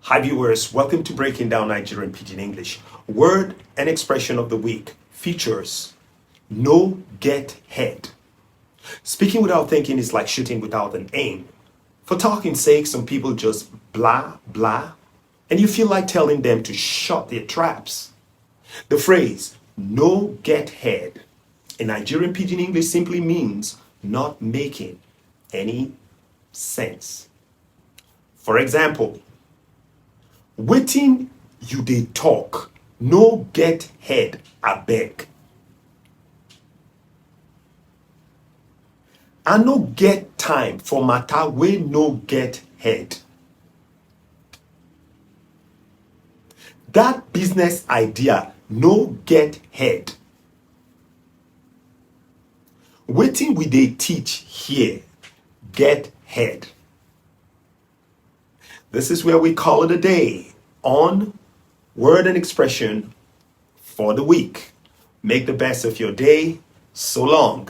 Hi viewers, welcome to Breaking Down Nigerian Pidgin English. Word and expression of the week features no get head. Speaking without thinking is like shooting without an aim. For talking's sake, some people just blah blah and you feel like telling them to shut their traps. The phrase no get head in Nigerian Pidgin English simply means not making any sense. For example, wetin you dey talk no get head abeg. I no get time for matter wey no get head. Dat business idea no get head. Wetin we dey teach here get head. This is where we call it a day on word and expression for the week. Make the best of your day. So long.